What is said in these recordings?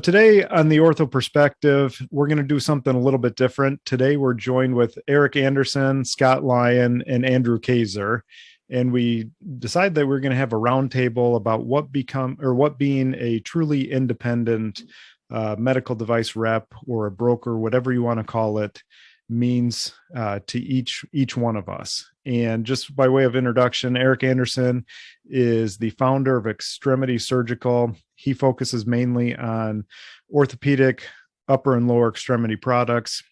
Today on the Ortho Perspective, we're going to do something a little bit different. Today we're joined with Eric Anderson, Scott Lyon, and Andrew Kaczor. And we decided that we're going to have a roundtable about what being a truly independent medical device rep or a broker, whatever you want to call it, means to each one of us. And just by way of introduction, Eric Anderson is the founder of Extremity Surgical. He focuses mainly on orthopedic upper and lower extremity products,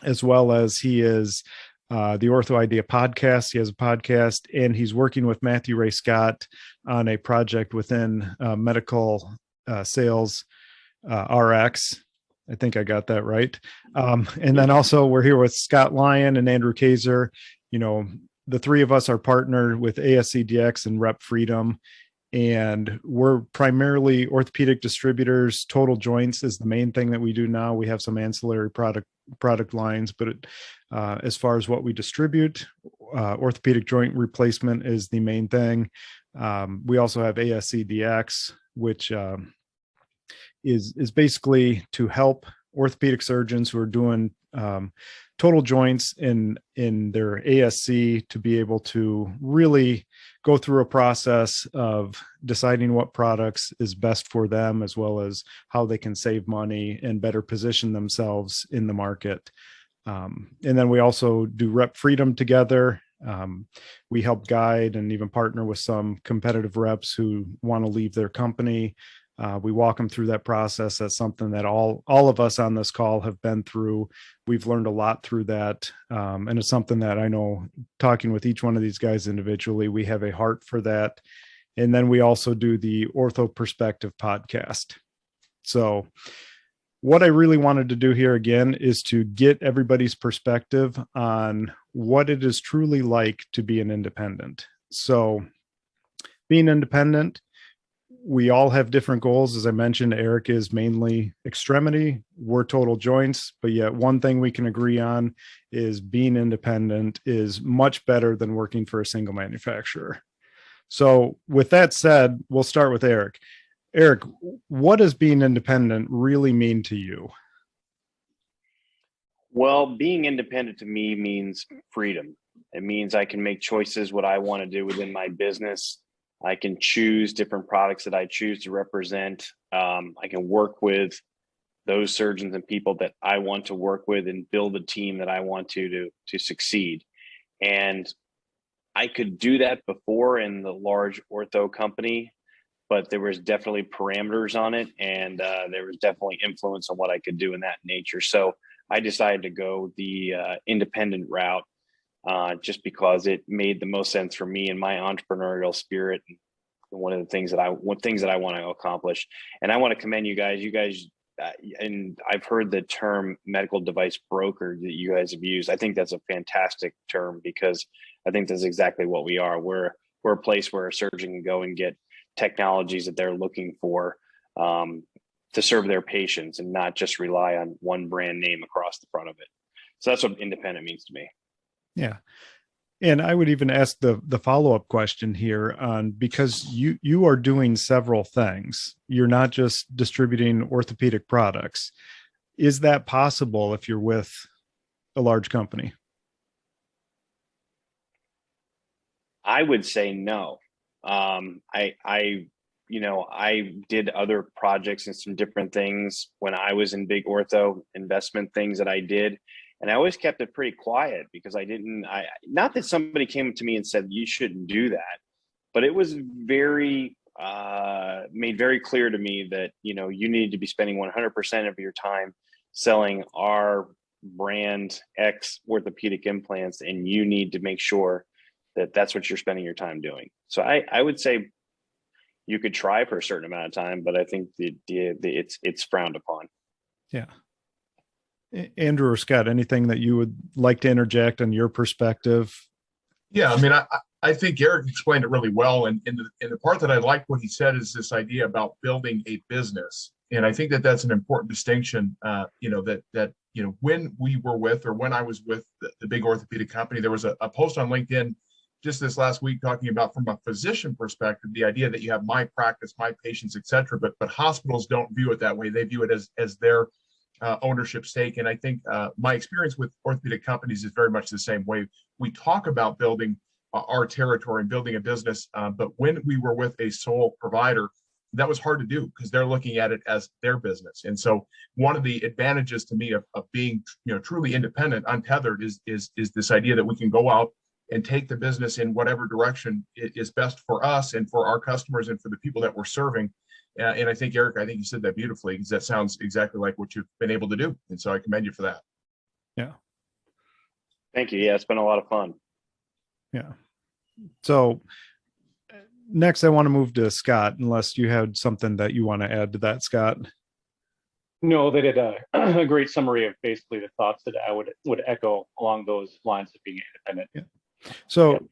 as well as he is the Ortho Idea podcast. He has a podcast, and he's working with Matthew Ray Scott on a project within medical sales RX. I think I got that right. And then also we're here with Scott Lyon and Andrew Kaczor. You know, the three of us are partnered with ASCDX and Rep Freedom, and we're primarily orthopedic distributors. Total joints is the main thing that we do now. We have some ancillary product lines, but as far as what we distribute, orthopedic joint replacement is the main thing. We also have ASCDX, which is basically to help orthopedic surgeons who are doing total joints in their ASC to be able to really go through a process of deciding what products is best for them, as well as how they can save money and better position themselves in the market. And then we also do Rep Freedom together. We help guide and even partner with some competitive reps who want to leave their company. We walk them through that process. That's something that all of us on this call have been through. We've learned a lot through that. And it's something that I know, talking with each one of these guys individually, we have a heart for that. And then we also do the Ortho Perspective podcast. So what I really wanted to do here again is to get everybody's perspective on what it is truly like to be an independent. So being independent, we all have different goals. As I mentioned, Eric is mainly extremity. We're total joints, but yet one thing we can agree on is being independent is much better than working for a single manufacturer. So with that said, we'll start with Eric. Eric, what does being independent really mean to you? Well, being independent to me means freedom. It means I can make choices what I want to do within my business. I can choose different products that I choose to represent. I can work with those surgeons and people that I want to work with and build a team that I want to succeed. And I could do that before in the large ortho company, but there was definitely parameters on it, and there was definitely influence on what I could do in that nature. So I decided to go the independent route. Just because it made the most sense for me and my entrepreneurial spirit, and one of the things that I want to accomplish. And I want to commend you guys. And I've heard the term medical device broker that you guys have used. I think that's a fantastic term, because I think that's exactly what we are. We're a place where a surgeon can go and get technologies that they're looking for to serve their patients, and not just rely on one brand name across the front of it. So that's what independent means to me. Yeah. And I would even ask the follow-up question here on, because you are doing several things. You're not just distributing orthopedic products. Is that possible if you're with a large company? I would say no. I did other projects and some different things when I was in big ortho investment things that I did. And I always kept it pretty quiet, because not that somebody came to me and said, you shouldn't do that, but it was made very clear to me that, you need to be spending 100% of your time selling our brand X orthopedic implants, and you need to make sure that that's what you're spending your time doing. So I would say you could try for a certain amount of time, but I think it's frowned upon. Yeah. Andrew or Scott, anything that you would like to interject on your perspective? Yeah, I mean, I think Eric explained it really well. And the part that I like what he said is this idea about building a business. And I think that that's an important distinction, when we were with, or when I was with the big orthopedic company, there was a post on LinkedIn just this last week talking about from a physician perspective, the idea that you have my practice, my patients, et cetera, but hospitals don't view it that way. They view it as their ownership stake. And I think my experience with orthopedic companies is very much the same way. We talk about building our territory and building a business, but when we were with a sole provider, that was hard to do because they're looking at it as their business. And so one of the advantages to me of being, truly independent, untethered is this idea that we can go out and take the business in whatever direction is best for us and for our customers and for the people that we're serving. And I think, Eric, you said that beautifully, because that sounds exactly like what you've been able to do. And so I commend you for that. Yeah. Thank you. Yeah, it's been a lot of fun. Yeah. So next, I want to move to Scott, unless you had something that you want to add to that, Scott. No, they did a great summary of basically the thoughts that I would echo along those lines of being independent. Yeah. So,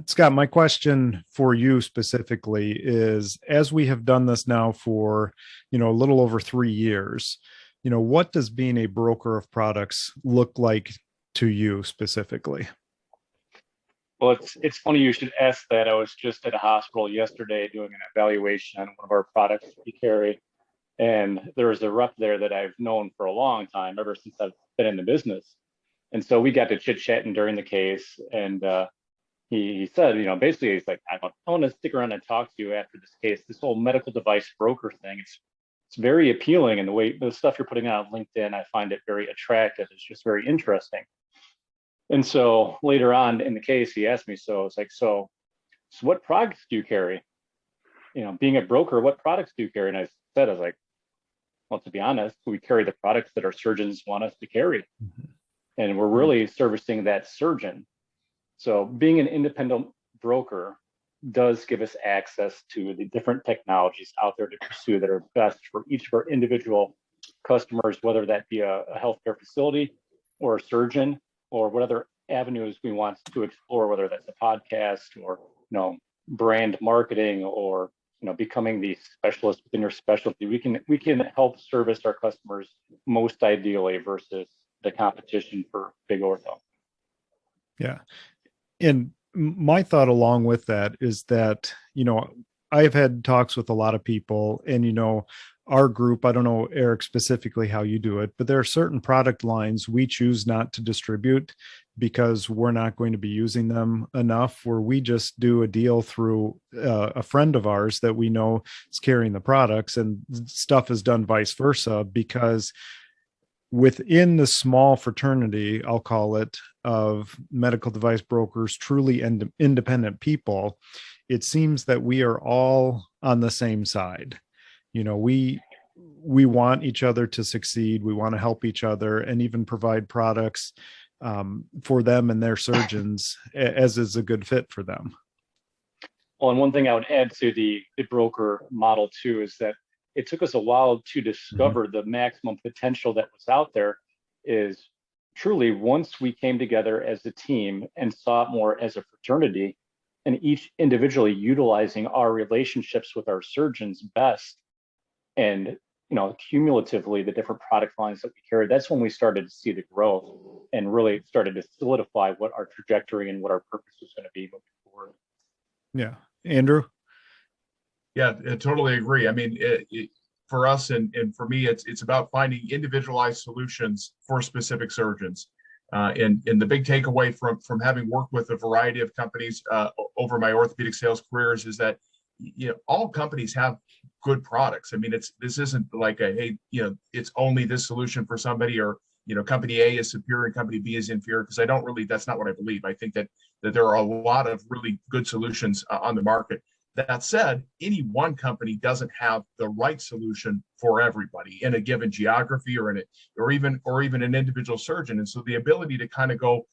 Scott, my question for you specifically is, as we have done this now for, a little over 3 years, what does being a broker of products look like to you specifically? Well, it's funny you should ask that. I was just at a hospital yesterday doing an evaluation on one of our products we carry. And there was a rep there that I've known for a long time, ever since I've been in the business. And so we got to chit-chatting during the case. And he said, basically, he's like, I want to stick around and talk to you after this case. This whole medical device broker thing, it's very appealing. And the way the stuff you're putting out on LinkedIn, I find it very attractive. It's just very interesting. And so later on in the case, he asked me, so it's like, so what products do you carry? Being a broker, what products do you carry? And I was like, well, to be honest, we carry the products that our surgeons want us to carry. Mm-hmm. And we're really servicing that surgeon. So being an independent broker does give us access to the different technologies out there to pursue that are best for each of our individual customers, whether that be a healthcare facility or a surgeon, or what other avenues we want to explore, whether that's a podcast or, brand marketing or, becoming the specialist within your specialty. We can help service our customers most ideally versus the competition for big ortho. Yeah. And my thought along with that is that, I've had talks with a lot of people, and, our group, I don't know, Eric, specifically how you do it, but there are certain product lines we choose not to distribute because we're not going to be using them enough, where we just do a deal through a friend of ours that we know is carrying the products, and stuff is done vice versa, because within the small fraternity, I'll call it, of medical device brokers, truly independent people, it seems that we are all on the same side. We want each other to succeed. We want to help each other and even provide products for them and their surgeons as is a good fit for them. Well, and one thing I would add to the broker model too is that it took us a while to discover the maximum potential that was out there. Is truly, once we came together as a team and saw it more as a fraternity, and each individually utilizing our relationships with our surgeons best, and cumulatively the different product lines that we carry, that's when we started to see the growth and really started to solidify what our trajectory and what our purpose was going to be moving forward. Yeah. Andrew? Yeah, I totally agree. I mean, for us and for me, it's about finding individualized solutions for specific surgeons. And the big takeaway from having worked with a variety of companies over my orthopedic sales careers is that all companies have good products. I mean, this isn't like it's only this solution for somebody, or company A is superior and company B is inferior, because that's not what I believe. I think that there are a lot of really good solutions on the market. That said, any one company doesn't have the right solution for everybody in a given geography or even an individual surgeon. And so the ability to kind of go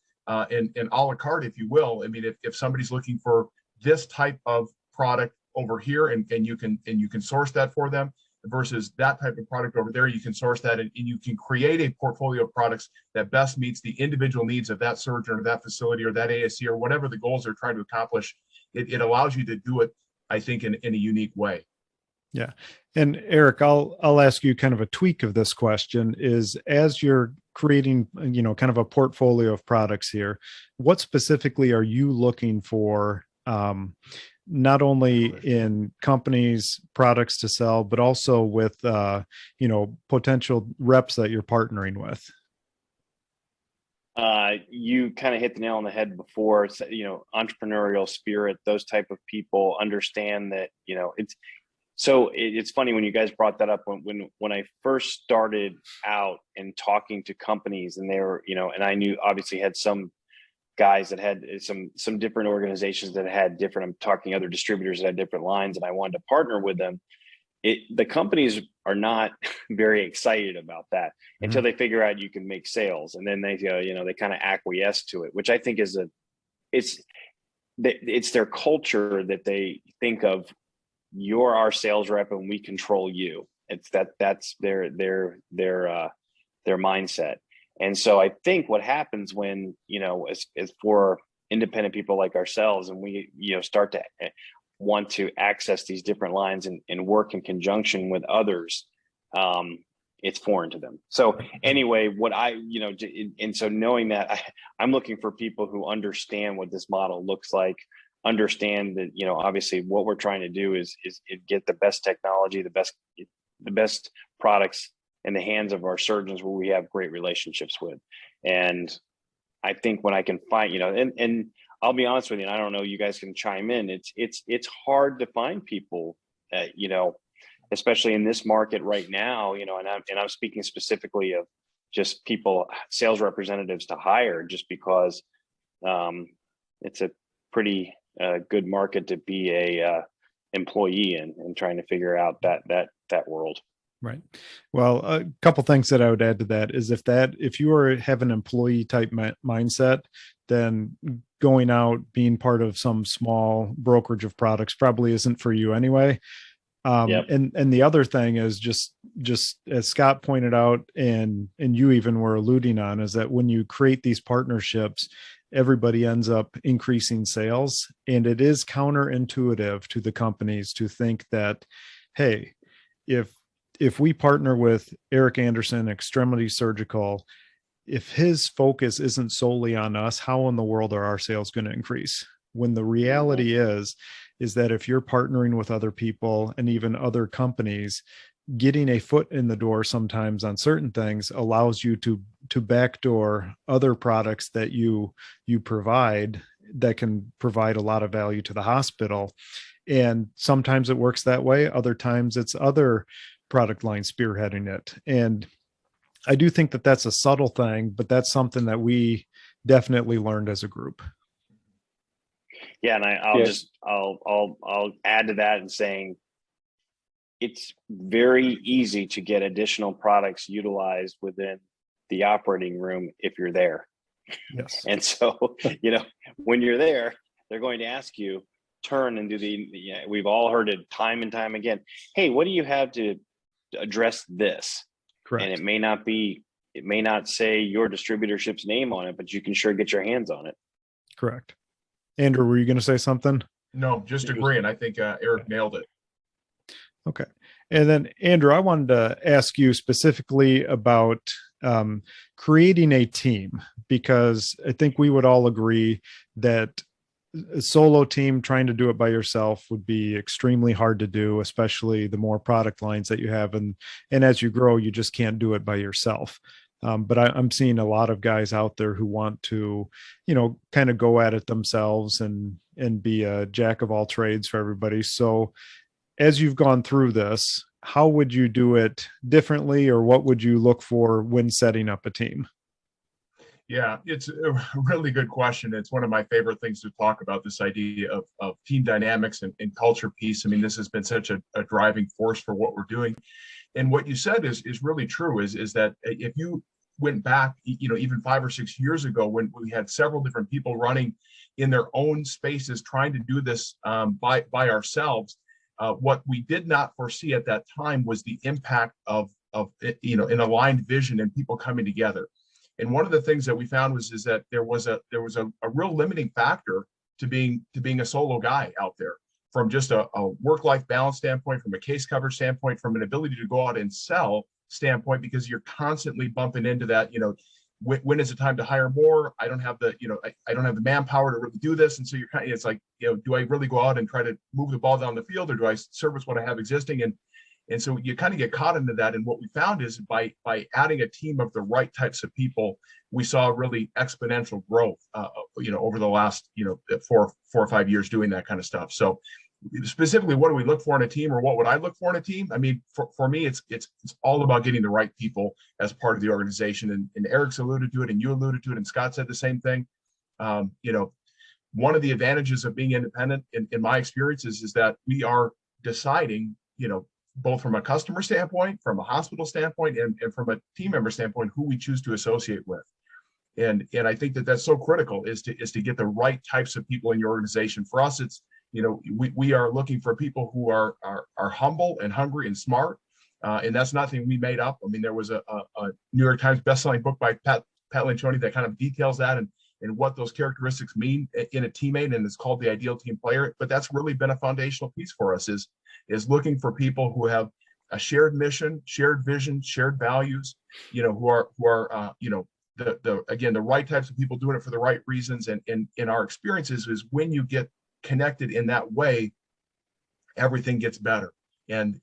in a la carte, if you will. I mean, if somebody's looking for this type of product over here, and you can source that for them, versus that type of product over there, you can source that, and you can create a portfolio of products that best meets the individual needs of that surgeon or that facility or that ASC or whatever the goals they're trying to accomplish. It allows you to do it, I think, in a unique way. Yeah. And Eric, I'll ask you kind of a tweak of this question is, as you're creating, kind of a portfolio of products here, what specifically are you looking for, not only in companies' products to sell, but also with, potential reps that you're partnering with? You kind of hit the nail on the head before. It's, entrepreneurial spirit, those type of people understand that, it's funny when you guys brought that up when I first started out and talking to companies, and they were, and I knew obviously had some guys that had some different organizations that had different, I'm talking other distributors that had different lines, and I wanted to partner with them. The companies are not very excited about that until they figure out you can make sales, and then they go, they kind of acquiesce to it, which I think is it's their culture that they think of, you're our sales rep and we control you. That's their mindset. And so I think what happens when, as for independent people like ourselves, and we, start to want to access these different lines and work in conjunction with others, it's foreign to them. So anyway, so knowing that, I'm looking for people who understand what this model looks like, understand that, obviously what we're trying to do is get the best technology, the best products in the hands of our surgeons where we have great relationships with. And I think when I can find, and I'll be honest with you, and I don't know, you guys can chime in. It's hard to find people, especially in this market right now, and I'm speaking specifically of just people, sales representatives to hire, just because it's a pretty good market to be a employee in, and trying to figure out that world. Right. Well, a couple things that I would add to that is if you have an employee type mindset, then going out, being part of some small brokerage of products probably isn't for you anyway. And the other thing is just as Scott pointed out, and you even were alluding on, is that when you create these partnerships, everybody ends up increasing sales. And it is counterintuitive to the companies to think that, hey, if we partner with Eric Anderson, Extremity Surgical, if his focus isn't solely on us, how in the world are our sales going to increase? When the reality is that if you're partnering with other people and even other companies, getting a foot in the door sometimes on certain things allows you to backdoor other products that you provide that can provide a lot of value to the hospital. And sometimes it works that way. Other times it's other product line spearheading it. And I do think that that's a subtle thing, but that's something that we definitely learned as a group. Yeah. And I'll add to that in saying it's very easy to get additional products utilized within the operating room if you're there. Yes. And so, when you're there, they're going to ask you, turn and do we've all heard it time and time again. Hey, what do you have to address this? Correct. And it may not say your distributorship's name on it, but you can sure get your hands on it. Correct. Andrew, were you going to say something? No, just agreeing. I think Eric nailed it. Okay. And then Andrew, I wanted to ask you specifically about creating a team, because I think we would all agree that a solo team trying to do it by yourself would be extremely hard to do, especially the more product lines that you have. And as you grow, you just can't do it by yourself. But I'm seeing a lot of guys out there who want to, kind of go at it themselves and be a jack of all trades for everybody. So as you've gone through this, how would you do it differently, or what would you look for when setting up a team? Yeah, it's a really good question. It's one of my favorite things to talk about, this idea of team dynamics and culture piece. I mean, this has been such a driving force for what we're doing. And what you said is really true, is that if you went back, even 5 or 6 years ago, when we had several different people running in their own spaces, trying to do this by ourselves, what we did not foresee at that time was the impact of an aligned vision and people coming together. And one of the things that we found is that there was a real limiting factor to being a solo guy out there, from just a work-life balance standpoint, from a case coverage standpoint, from an ability to go out and sell. standpoint, because you're constantly bumping into that, when is it time to hire more? I don't have the, I don't have the manpower to really do this. And so you're it's like, do I really go out and try to move the ball down the field, or do I service what I have existing? And so you kind of get caught into that. And what we found is by adding a team of the right types of people, we saw really exponential growth, over the last, 4 or 5 years doing that kind of stuff. So specifically, what do we look for in a team, or what would I look for in a team? I mean, for me, it's all about getting the right people as part of the organization. And Eric's alluded to it, and you alluded to it, and Scott said the same thing. One of the advantages of being independent, in my experiences, is that we are deciding, both from a customer standpoint, from a hospital standpoint, and from a team member standpoint, who we choose to associate with. And I think that's so critical, is to get the right types of people in your organization. For us, it's, we are looking for people who are humble and hungry and smart. And that's nothing we made up. I mean, there was a New York Times bestselling book by Pat Lencioni that kind of details that and what those characteristics mean in a teammate, and it's called the ideal team player. But that's really been a foundational piece for us, is looking for people who have a shared mission, shared vision, shared values, who are the right types of people doing it for the right reasons. And in our experiences, is when you get connected in that way, everything gets better. And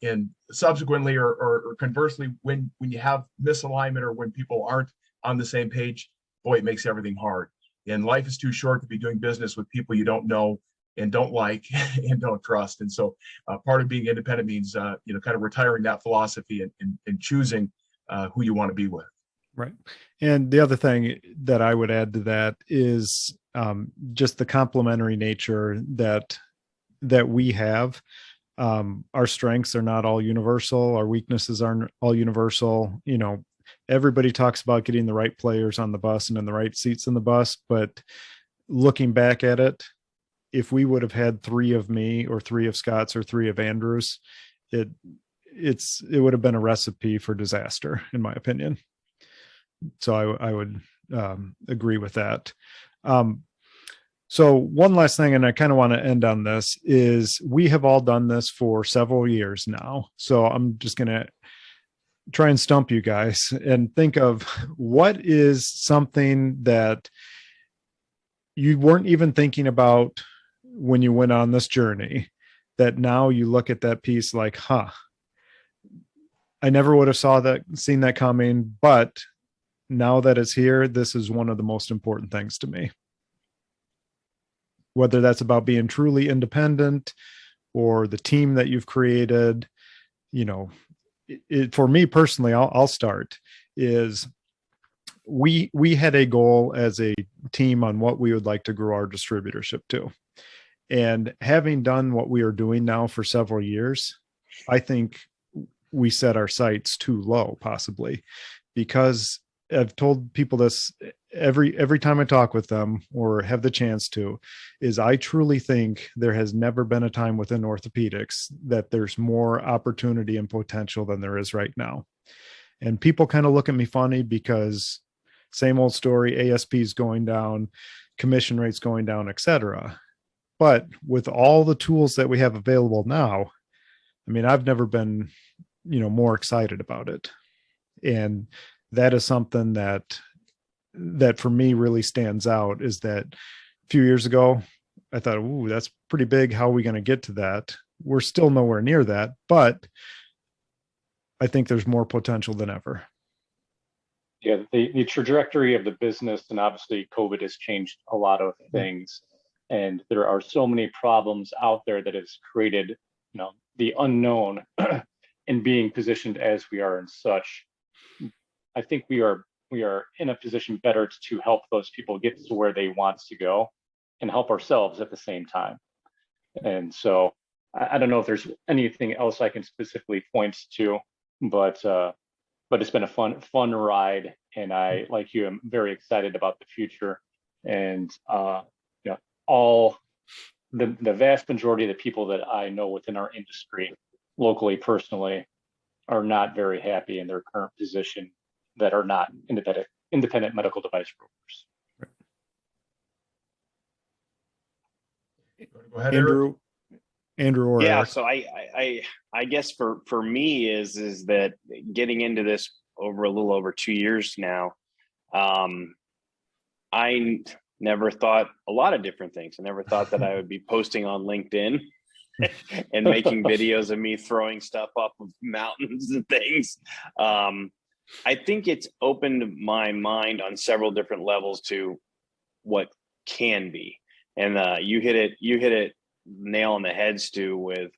subsequently, or conversely, when you have misalignment, or when people aren't on the same page, boy, it makes everything hard. And life is too short to be doing business with people you don't know and don't like and don't trust. And so part of being independent means, kind of retiring that philosophy and choosing who you want to be with. Right. And the other thing that I would add to that is just the complementary nature that we have. Our strengths are not all universal. Our weaknesses aren't all universal. Everybody talks about getting the right players on the bus and in the right seats in the bus. But looking back at it, if we would have had 3 of me, or 3 of Scott's, or 3 of Andrew's, it would have been a recipe for disaster, in my opinion. So I would agree with that. So one last thing, and I kind of want to end on this, is we have all done this for several years now. So I'm just going to try and stump you guys and think of what is something that you weren't even thinking about when you went on this journey, that now you look at that piece like, I never would have seen that coming, but now that it's here, this is one of the most important things to me. Whether that's about being truly independent, or the team that you've created, for me personally, I'll start, is we had a goal as a team on what we would like to grow our distributorship to. And having done what we are doing now for several years, I think we set our sights too low, possibly, because I've told people this every time I talk with them, or have the chance to, is I truly think there has never been a time within orthopedics that there's more opportunity and potential than there is right now. And people kind of look at me funny, because same old story, ASPs going down, commission rates going down, etc. But with all the tools that we have available now, I mean, I've never been, more excited about it. And that is something that for me really stands out, is that a few years ago, I thought, ooh, that's pretty big. How are we going to get to that? We're still nowhere near that, but I think there's more potential than ever. Yeah, the trajectory of the business, and obviously COVID has changed a lot of things. And there are so many problems out there that has created, the unknown in being positioned as we are and such. I think we are in a position better to help those people get to where they want to go, and help ourselves at the same time. And so I don't know if there's anything else I can specifically point to, but it's been a fun ride, and I, like you, am very excited about the future. And all the vast majority of the people that I know within our industry, locally, personally, are not very happy in their current position, that are not independent medical device brokers. Go ahead, Andrew. Andrew or Yeah. Eric? So I guess for me is that getting into this over a little over 2 years now, I never thought a lot of different things. I never thought that I would be posting on LinkedIn and making videos of me throwing stuff up of mountains and things. I think it's opened my mind on several different levels to what can be. And you hit it nail on the head, Stu, with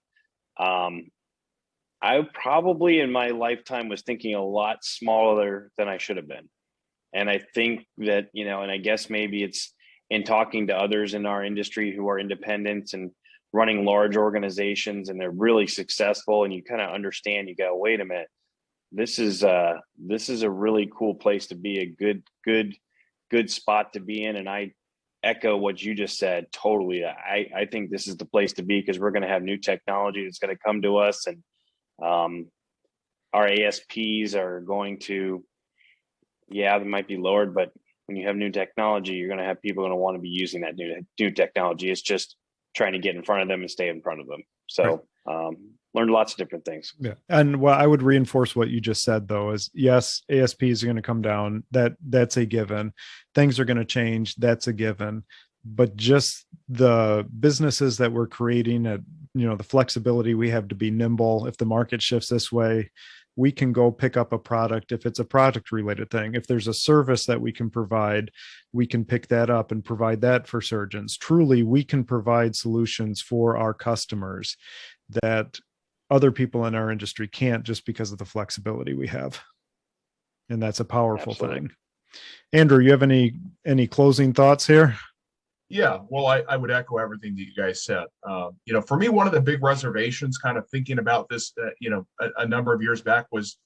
I probably in my lifetime was thinking a lot smaller than I should have been. And I think that, and I guess maybe it's in talking to others in our industry who are independents and running large organizations, and they're really successful, and you kind of understand, you go, wait a minute, this is a really cool place to be, a good spot to be in. And I echo what you just said totally. I think this is the place to be, because we're going to have new technology that's going to come to us, and our ASPs are going to, they might be lowered, but when you have new technology, you're going to have people going to want to be using that new technology. It's just trying to get in front of them and stay in front of them. So learned lots of different things. Yeah. And what I would reinforce what you just said, though, is yes, ASPs are going to come down. That's a given. Things are going to change. That's a given. But just the businesses that we're creating, at the flexibility we have to be nimble. If the market shifts this way, we can go pick up a product. If it's a product related thing, if there's a service that we can provide, we can pick that up and provide that for surgeons. Truly, we can provide solutions for our customers that other people in our industry can't, just because of the flexibility we have. And that's a powerful thing. Andrew, you have any closing thoughts here? Yeah, well, I would echo everything that you guys said. For me, one of the big reservations, kind of thinking about this, a number of years back, was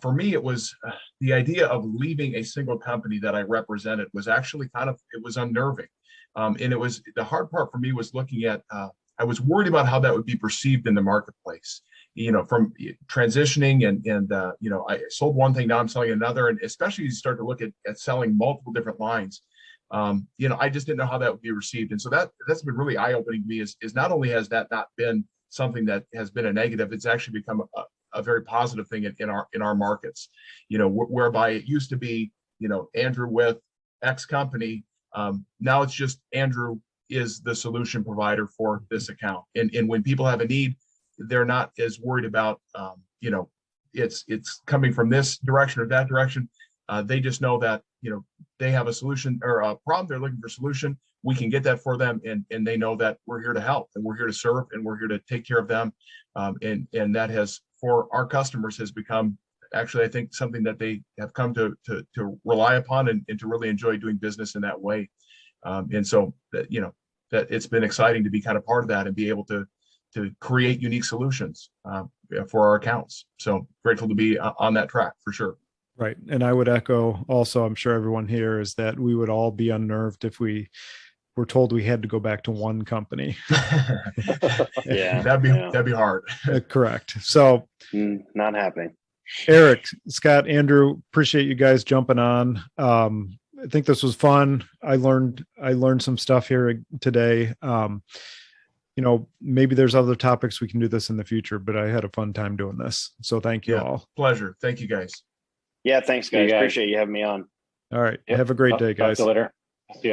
for me, it was the idea of leaving a single company that I represented was actually it was unnerving. And it was, the hard part for me was looking at, I was worried about how that would be perceived in the marketplace, from transitioning and I sold one thing, now I'm selling another. And especially as you start to look at selling multiple different lines, I just didn't know how that would be received. And so that's been really eye-opening to me, is not only has that not been something that has been a negative, it's actually become a very positive thing in our markets, whereby it used to be, Andrew with X company. Now it's just Andrew is the solution provider for this account. And when people have a need, they're not as worried about, it's coming from this direction or that direction. They just know that, they have a solution or a problem, they're looking for a solution. We can get that for them. And they know that we're here to help, and we're here to serve, and we're here to take care of them. And that has, for our customers, has become actually, I think, something that they have come to rely upon and to really enjoy doing business in that way. And so that, that it's been exciting to be kind of part of that and be able to create unique solutions for our accounts. So grateful to be on that track for sure. Right. And I would echo also, I'm sure everyone here, is that we would all be unnerved if we were told we had to go back to one company. Yeah. That'd be hard. Correct. So not happening. Eric, Scott, Andrew, appreciate you guys jumping on. I think this was fun. I learned some stuff here today. Maybe there's other topics we can do this in the future, but I had a fun time doing this. So thank you all. Pleasure. Thank you guys. Yeah. Thanks, guys. Appreciate you having me on. All right. Have a great day, guys. Talk to you later.